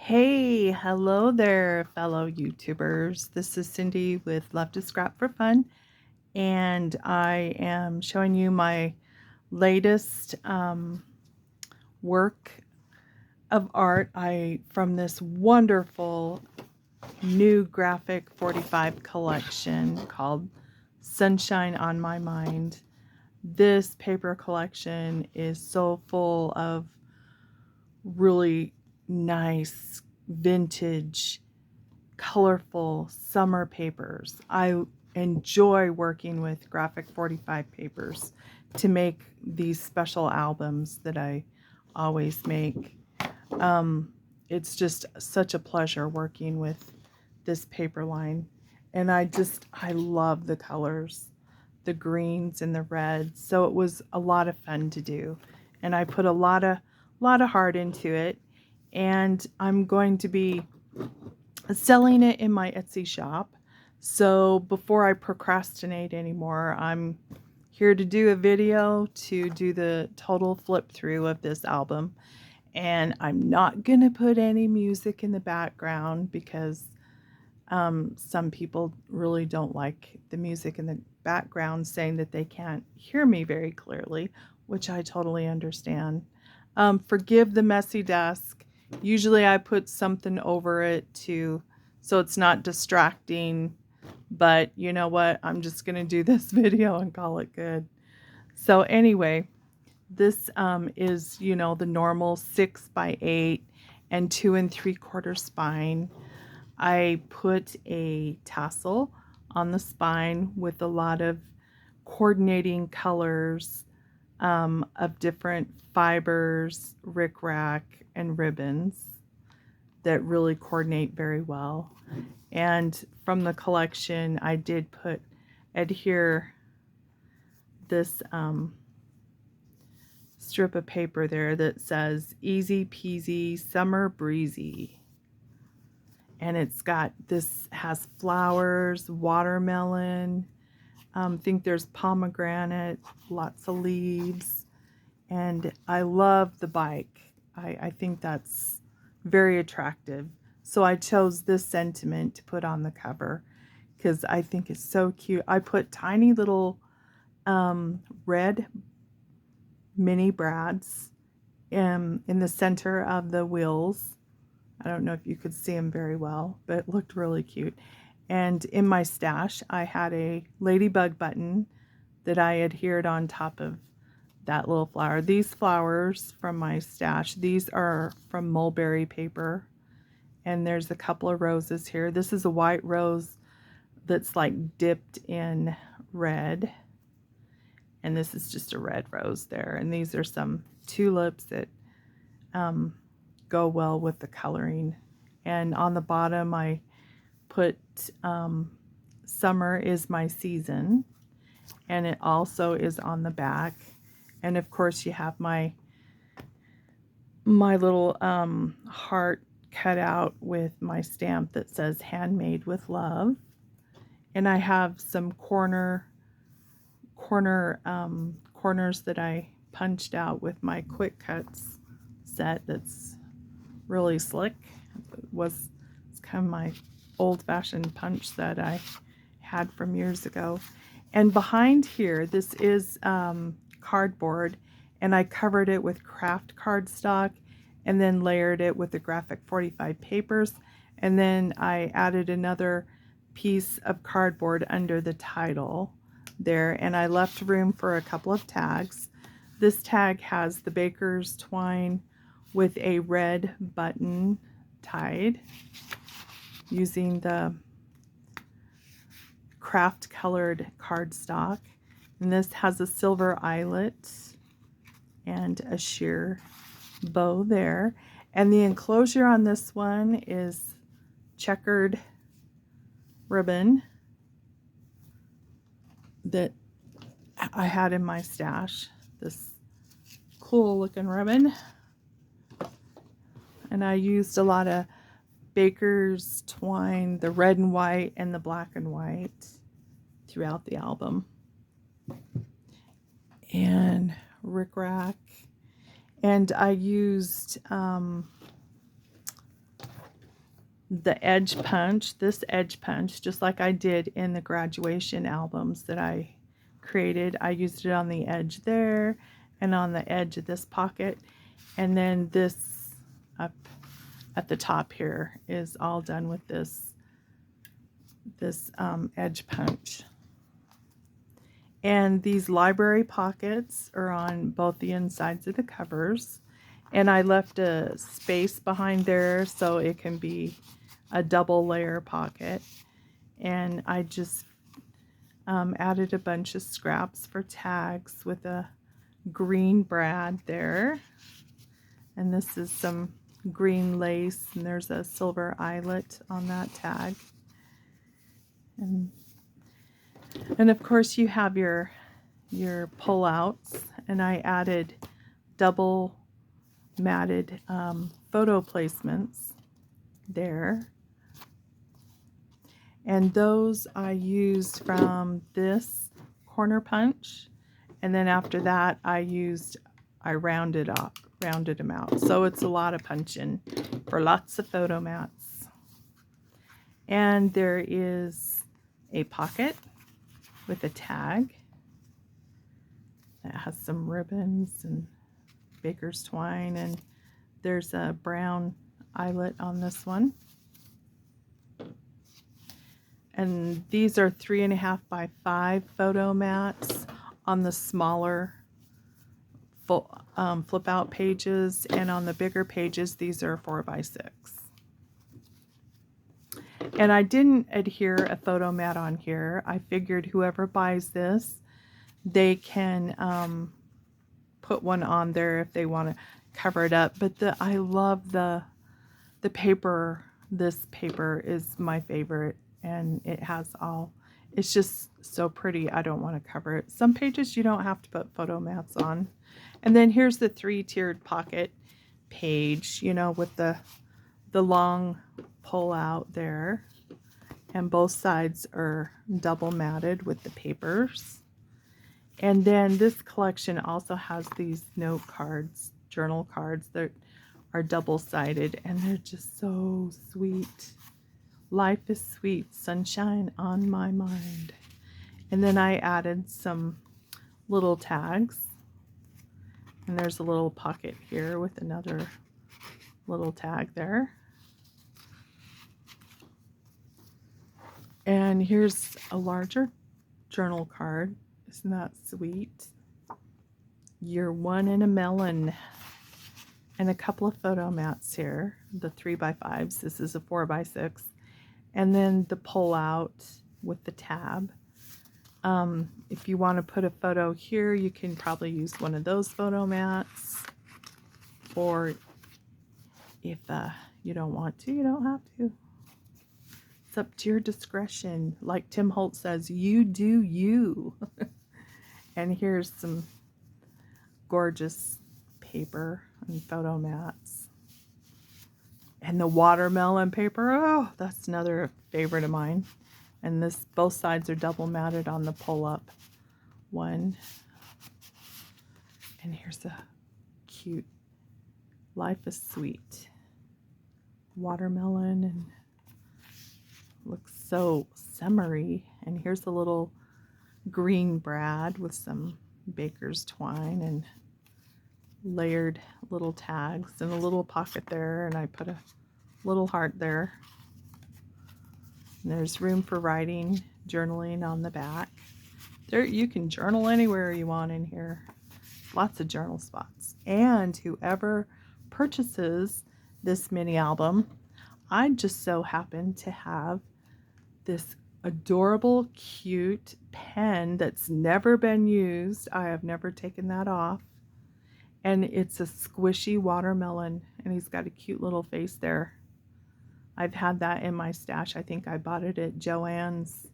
Hey, hello there, fellow YouTubers. This is Cindy with Love to Scrap for Fun, and I am showing you my latest work of art from this wonderful new graphic 45 collection called Sunshine on My Mind. This paper collection is so full of really nice vintage colorful summer papers. I enjoy working with Graphic 45 papers to make these special albums that I always make. It's just such a pleasure working with this paper line. And I love the colors, the greens and the reds. So it was a lot of fun to do. And I put a lot of heart into it. And I'm going to be selling it in my Etsy shop. So before I procrastinate anymore, I'm here to do a video to do the total flip through of this album. And I'm not going to put any music in the background because some people really don't like the music in the background, saying that they can't hear me very clearly, which I totally understand. Forgive the messy desk. Usually I put something over it so it's not distracting, but you know what? I'm just going to do this video and call it good. So anyway, this is, the normal 6x8 and 2 3/4 spine. I put a tassel on the spine with a lot of coordinating colors of different fibers, rickrack, and ribbons that really coordinate very well. And from the collection, I did adhere this strip of paper there that says Easy Peasy Summer Breezy. And has flowers, watermelon, think there's pomegranate, lots of leaves, and I love the bike. I think that's very attractive. So I chose this sentiment to put on the cover because I think it's so cute. I put tiny little red mini brads in the center of the wheels. I don't know if you could see them very well, but it looked really cute. And in my stash, I had a ladybug button that I adhered on top of that little flower. These flowers from my stash, these are from mulberry paper. And there's a couple of roses here. This is a white rose that's like dipped in red. And this is just a red rose there. And these are some tulips that go well with the coloring. And on the bottom, I put Summer is My Season. And it also is on the back. And of course, you have my little heart cut out with my stamp that says Handmade with Love. And I have some corners that I punched out with my Quick Cuts set that's really slick. It's kind of my old-fashioned punch that I had from years ago. And behind here, this is cardboard, and I covered it with craft cardstock and then layered it with the Graphic 45 papers, and then I added another piece of cardboard under the title there, and I left room for a couple of tags. This tag has the baker's twine with a red button tied using the craft colored cardstock, and this has a silver eyelet and a sheer bow there. And the enclosure on this one is checkered ribbon that I had in my stash. This cool looking ribbon. And I used a lot of baker's twine, the red and white and the black and white throughout the album. And rickrack. And I used the edge punch, this edge punch, just like I did in the graduation albums that I created. I used it on the edge there and on the edge of this pocket. And then this up at the top here is all done with this edge punch. And these library pockets are on both the insides of the covers. And I left a space behind there so it can be a double layer pocket. And I just added a bunch of scraps for tags with a green brad there. And this is some green lace, and there's a silver eyelet on that tag. And of course you have your pullouts, and I added double matted photo placements there. And those I used from this corner punch, and then after that I rounded them out. So it's a lot of punching for lots of photo mats. And there is a pocket with a tag that has some ribbons and baker's twine, and there's a brown eyelet on this one. And these are 3.5 by 5 photo mats on the smaller flip out pages, and on the bigger pages these are 4 by 6. And I didn't adhere a photo mat on here. I figured whoever buys this, they can put one on there if they want to cover it up. But I love the paper. This paper is my favorite, and it has it's just so pretty. I don't want to cover it. Some pages you don't have to put photo mats on. And then here's the 3-tiered pocket page, you know, with the long pull out there, and both sides are double matted with the papers. And then this collection also has these note cards, journal cards that are double-sided, and they're just so sweet. Life is sweet, sunshine on my mind. And then I added some little tags, and there's a little pocket here with another little tag there. And here's a larger journal card. Isn't that sweet? Year 1 in a melon. And a couple of photo mats here. The 3 by 5s. This is a 4 by 6. And then the pull out with the tab. If you want to put a photo here, you can probably use one of those photo mats. Or if you don't want to, you don't have to. It's up to your discretion. Like Tim Holtz says, you do you. And here's some gorgeous paper and photo mats. And the watermelon paper, oh, that's another favorite of mine. And both sides are double matted on the pull-up one. And here's a cute Life is Sweet watermelon, and looks so summery. And here's a little green brad with some baker's twine and layered little tags and a little pocket there, and I put a little heart there. And there's room for writing, journaling on the back. There, you can journal anywhere you want in here. Lots of journal spots. And whoever purchases this mini album, I just so happen to have this adorable, cute pen that's never been used. I have never taken that off. And it's a squishy watermelon, and he's got a cute little face there. I've had that in my stash. I think I bought it at Joann's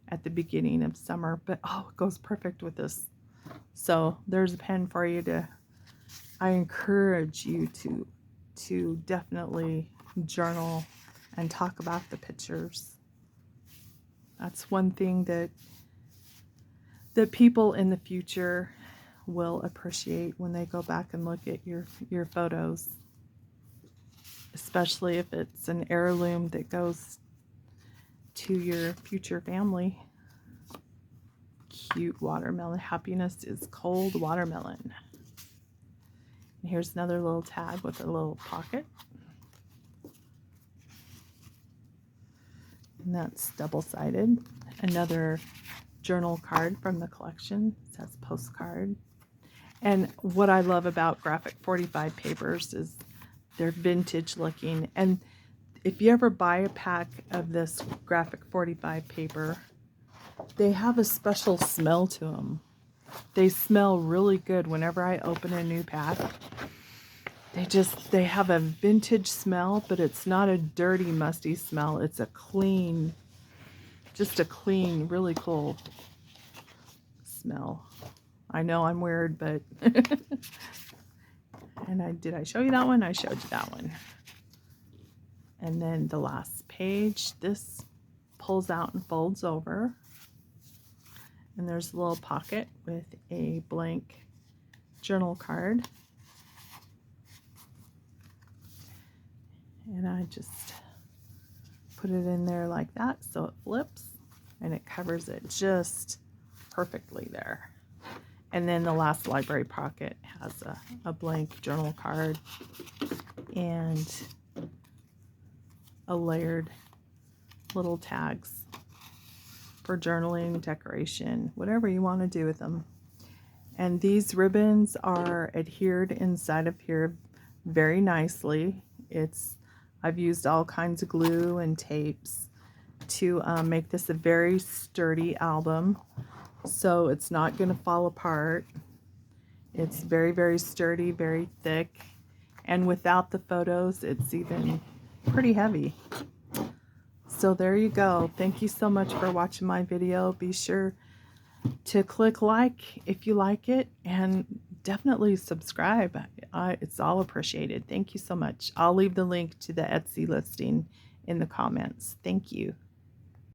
at the beginning of summer, but oh, it goes perfect with this. So there's a pen for you I encourage you to definitely journal and talk about the pictures. That's one thing that people in the future will appreciate when they go back and look at your photos. especially if it's an heirloom that goes to your future family. Cute watermelon. Happiness is cold watermelon. And here's another little tag with a little pocket. And that's double-sided. Another journal card from the collection. It says postcard. And what I love about Graphic 45 papers is they're vintage looking. And if you ever buy a pack of this Graphic 45 paper, they have a special smell to them. They smell really good whenever I open a new pack. They have a vintage smell, but it's not a dirty, musty smell. It's a clean, just a clean, really cool smell. I know I'm weird, but and did I show you that one? I showed you that one. And then the last page, this pulls out and folds over. And there's a little pocket with a blank journal card. And I just put it in there like that so it flips and it covers it just perfectly there. And then the last library pocket has a blank journal card and a layered little tags for journaling, decoration, whatever you want to do with them. And these ribbons are adhered inside of here very nicely. I've used all kinds of glue and tapes to make this a very sturdy album, so it's not going to fall apart. It's very, very sturdy, very thick, and without the photos, it's even pretty heavy. So there you go. Thank you so much for watching my video. Be sure to click like if you like it, and definitely subscribe. It's all appreciated. Thank you so much. I'll leave the link to the Etsy listing in the comments. Thank you.